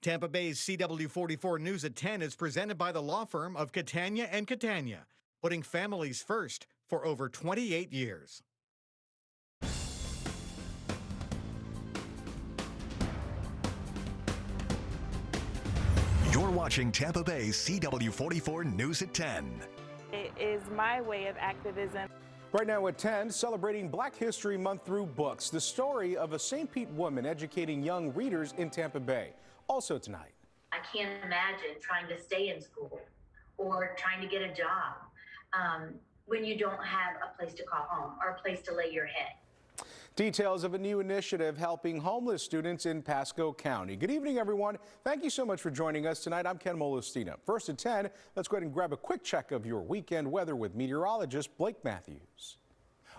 Tampa Bay's CW44 News at 10 is presented by the law firm of Catania and Catania, putting families first for over 28 years. You're watching Tampa Bay's CW44 News at 10. It is my way of activism. Right now at 10, celebrating Black History Month through books. The story of a St. Pete woman educating young readers in Tampa Bay. Also tonight. I can't imagine trying to stay in school or trying to get a job when you don't have a place to call home or a place to lay your head. Details of a new initiative helping homeless students in Pasco County. Good evening, everyone. Thank you so much for joining us tonight. I'm Ken Molestina. First at 10, let's go ahead and grab a quick check of your weekend weather with meteorologist Blake Matthews.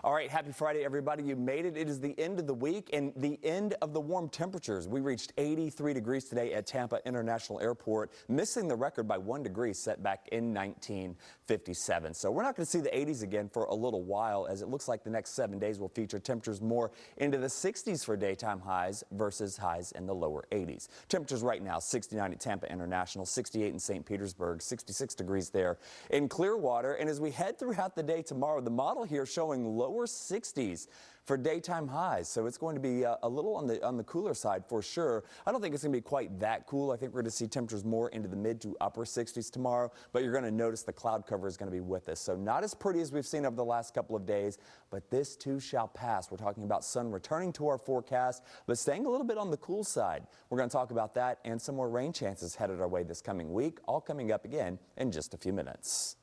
All right, happy Friday, everybody. You made it. It is the end of the week and the end of the warm temperatures. We reached 83 degrees today at Tampa International Airport, missing the record by 1 degree set back in 1957. So we're not going to see the 80s again for a little while, as it looks like the next 7 days will feature temperatures more into the 60s for daytime highs versus highs in the lower 80s. Temperatures right now, 69 at Tampa International, 68 in St. Petersburg, 66 degrees there in Clearwater. And as we head throughout the day tomorrow, the model here showing lower 60s for daytime highs, so it's going to be a little on the cooler side for sure. I don't think it's going to be quite that cool. I think we're going to see temperatures more into the mid to upper 60s tomorrow, but you're going to notice the cloud cover is going to be with us. So not as pretty as we've seen over the last couple of days, but this too shall pass. We're talking about sun returning to our forecast, but staying a little bit on the cool side. We're going to talk about that and some more rain chances headed our way this coming week, all coming up again in just a few minutes.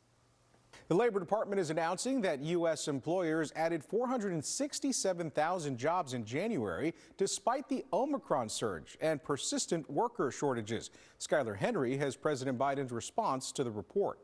The Labor Department is announcing that U.S. employers added 467,000 jobs in January despite the Omicron surge and persistent worker shortages. Skylar Henry has President Biden's response to the report.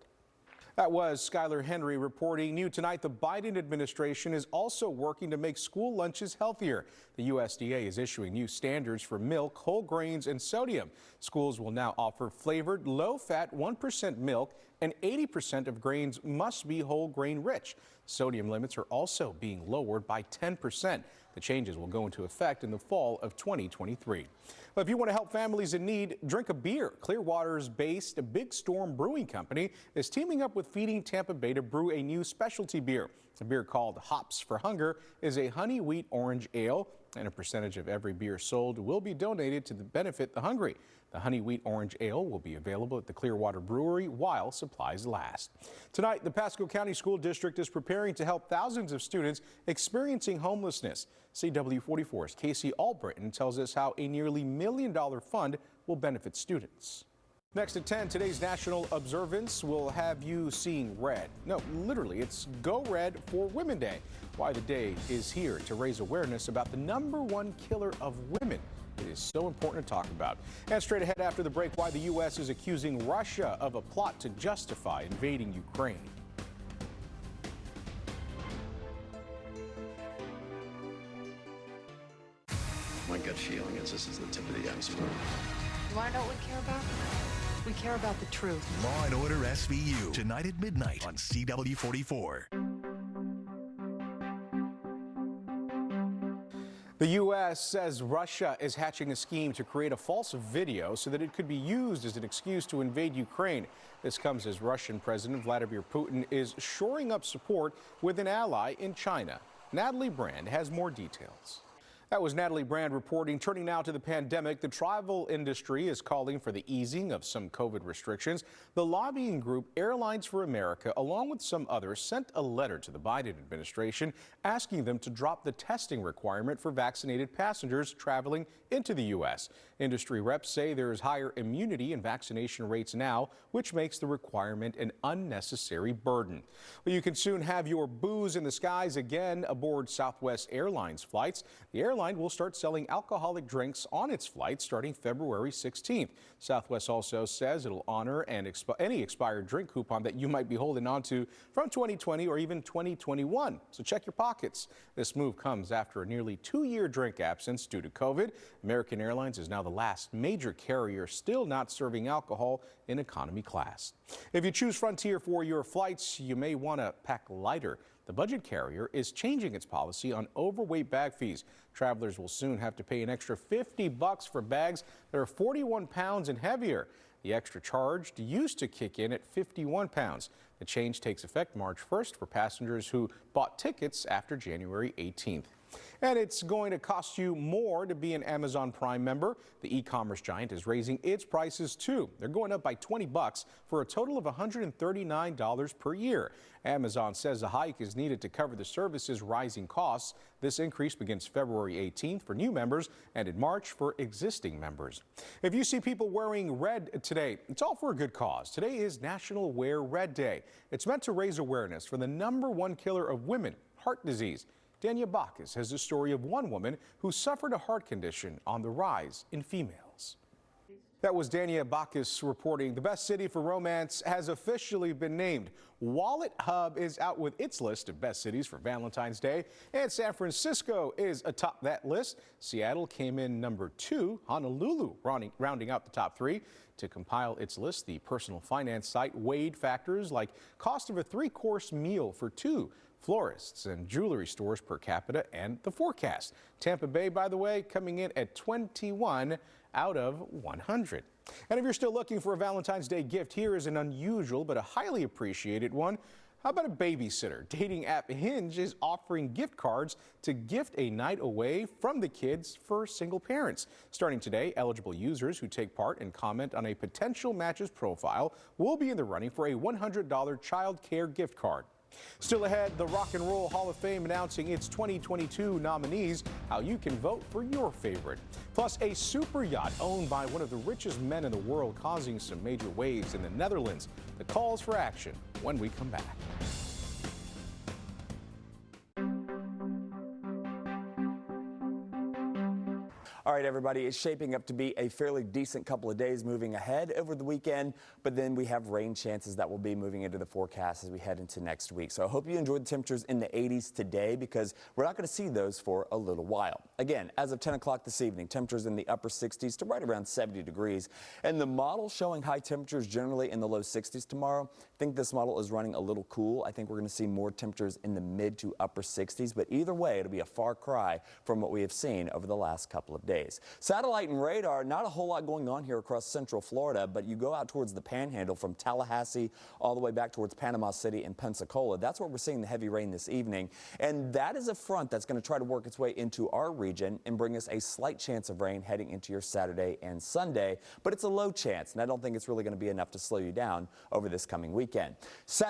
That was Skylar Henry reporting. New tonight, the Biden administration is also working to make school lunches healthier. The USDA is issuing new standards for milk, whole grains, and sodium. Schools will now offer flavored, low-fat 1% milk, and 80% of grains must be whole grain rich. Sodium limits are also being lowered by 10%. The changes will go into effect in the fall of 2023. Well, if you want to help families in need, drink a beer. Clearwater's based Big Storm Brewing Company is teaming up with Feeding Tampa Bay to brew a new specialty beer. A beer called Hops for Hunger is a honey wheat orange ale, and a percentage of every beer sold will be donated to benefit the hungry. The honey wheat orange ale will be available at the Clearwater Brewery while supplies last. Tonight, the Pasco County School District is preparing to help thousands of students experiencing homelessness. CW44's Casey Albritton tells us how a nearly $1 million fund will benefit students. Next at 10, today's national observance will have you seeing red. No, literally, it's Go Red for Women Day. Why the day is here to raise awareness about the #1 killer of women. It is so important to talk about. And straight ahead after the break, why the U.S. is accusing Russia of a plot to justify invading Ukraine. My gut feeling is this is the tip of the iceberg. You want to know what we care about? We care about the truth. Law and Order SVU, tonight at midnight on CW44. The U.S. says Russia is hatching a scheme to create a false video so that it could be used as an excuse to invade Ukraine. This comes as Russian President Vladimir Putin is shoring up support with an ally in China. Natalie Brand has more details. That was Natalie Brand reporting. Turning now to the pandemic, the travel industry is calling for the easing of some COVID restrictions. The lobbying group Airlines for America, along with some others, sent a letter to the Biden administration asking them to drop the testing requirement for vaccinated passengers traveling into the U.S. Industry reps say there is higher immunity and vaccination rates now, which makes the requirement an unnecessary burden. Well, you can soon have your booze in the skies again aboard Southwest Airlines flights. The airline will start selling alcoholic drinks on its flights starting February 16th. Southwest also says it'll honor any expired drink coupon that you might be holding on to from 2020 or even 2021. So check your pockets. This move comes after a nearly 2-year drink absence due to COVID. American Airlines is now the last major carrier still not serving alcohol in economy class. If you choose Frontier for your flights, you may want to pack lighter. The budget carrier is changing its policy on overweight bag fees. Travelers will soon have to pay an extra $50 for bags that are 41 pounds and heavier. The extra charge used to kick in at 51 pounds. The change takes effect March 1st for passengers who bought tickets after January 18th. And it's going to cost you more to be an Amazon Prime member. The e-commerce giant is raising its prices too. They're going up by $20 for a total of $139 per year. Amazon says a hike is needed to cover the service's rising costs. This increase begins February 18th for new members and in March for existing members. If you see people wearing red today, it's all for a good cause. Today is National Wear Red Day. It's meant to raise awareness for the #1 killer of women, heart disease. Dania Bacchus has the story of one woman who suffered a heart condition on the rise in females. That was Dania Bacchus reporting. The best city for romance has officially been named. Wallet Hub is out with its list of best cities for Valentine's Day, and San Francisco is atop that list. Seattle came in #2, Honolulu rounding out the top 3. To compile its list, the personal finance site weighed factors like cost of a 3-course meal for 2, florists and jewelry stores per capita, and the forecast. Tampa Bay, by the way, coming in at 21 out of 100. And if you're still looking for a Valentine's Day gift, here is an unusual but a highly appreciated one. How about a babysitter? Dating app Hinge is offering gift cards to gift a night away from the kids for single parents. Starting today, eligible users who take part and comment on a potential match's profile will be in the running for a $100 child care gift card. Still ahead, the Rock and Roll Hall of Fame announcing its 2022 nominees, how you can vote for your favorite. Plus, a super yacht owned by one of the richest men in the world causing some major waves in the Netherlands. The calls for action when we come back. All right, everybody, it's shaping up to be a fairly decent couple of days moving ahead over the weekend, but then we have rain chances that will be moving into the forecast as we head into next week. So I hope you enjoyed the temperatures in the 80s today, because we're not going to see those for a little while. Again, as of 10 o'clock this evening, temperatures in the upper 60s to right around 70 degrees. And the model showing high temperatures generally in the low 60s tomorrow. I think this model is running a little cool. I think we're going to see more temperatures in the mid to upper 60s, but either way, it'll be a far cry from what we have seen over the last couple of days. Satellite and radar, not a whole lot going on here across central Florida, but you go out towards the Panhandle from Tallahassee all the way back towards Panama City and Pensacola. That's where we're seeing the heavy rain this evening. And that is a front that's going to try to work its way into our region and bring us a slight chance of rain heading into your Saturday and Sunday. But it's a low chance, and I don't think it's really going to be enough to slow you down over this coming weekend.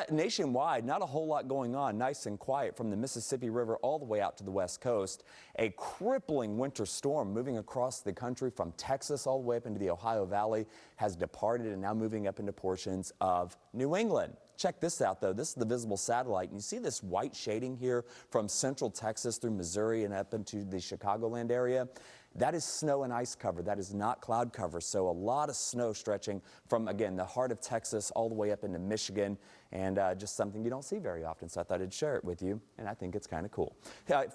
Nationwide, not a whole lot going on. Nice and quiet from the Mississippi River all the way out to the west coast. A crippling winter storm moving across the country from Texas all the way up into the Ohio Valley has departed and now moving up into portions of New England. Check this out, though. This is the visible satellite, and you see this white shading here from central Texas through Missouri and up into the Chicagoland area. That is snow and ice cover. That is not cloud cover. So a lot of snow stretching from, again, the heart of Texas all the way up into Michigan, and just something you don't see very often. So I thought I'd share it with you, and I think it's kind of cool.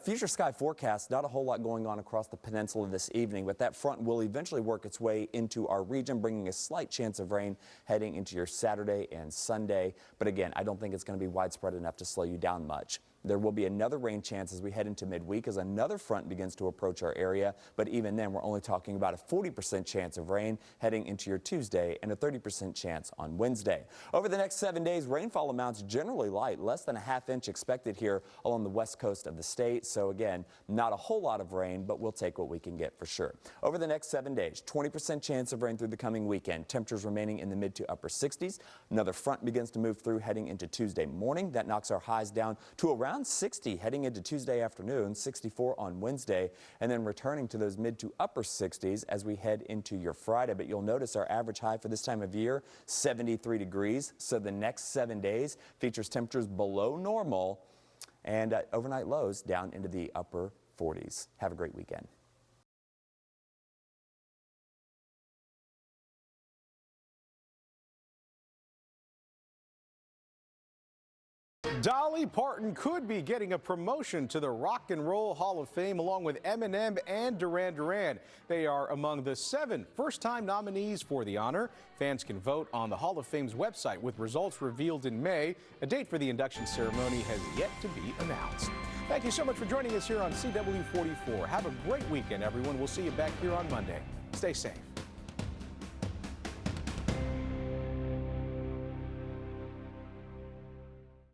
Future sky forecast, not a whole lot going on across the peninsula this evening, but that front will eventually work its way into our region, bringing a slight chance of rain heading into your Saturday and Sunday. But again, I don't think it's going to be widespread enough to slow you down much. There will be another rain chance as we head into midweek as another front begins to approach our area. But even then, we're only talking about a 40% chance of rain heading into your Tuesday and a 30% chance on Wednesday. Over the next 7 days, rainfall amounts generally light, less than a ½ inch expected here along the west coast of the state. So again, not a whole lot of rain, but we'll take what we can get for sure. Over the next 7 days, 20% chance of rain through the coming weekend. Temperatures remaining in the mid to upper 60s. Another front begins to move through heading into Tuesday morning. That knocks our highs down to around 60 heading into Tuesday afternoon, 64 on Wednesday, and then returning to those mid to upper 60s as we head into your Friday. But you'll notice our average high for this time of year, 73 degrees. So the next 7 days features temperatures below normal and overnight lows down into the upper 40s. Have a great weekend. Dolly Parton could be getting a promotion to the Rock and Roll Hall of Fame along with Eminem and Duran Duran. They are among the 7 first-time nominees for the honor. Fans can vote on the Hall of Fame's website with results revealed in May. A date for the induction ceremony has yet to be announced. Thank you so much for joining us here on CW44. Have a great weekend, everyone. We'll see you back here on Monday. Stay safe.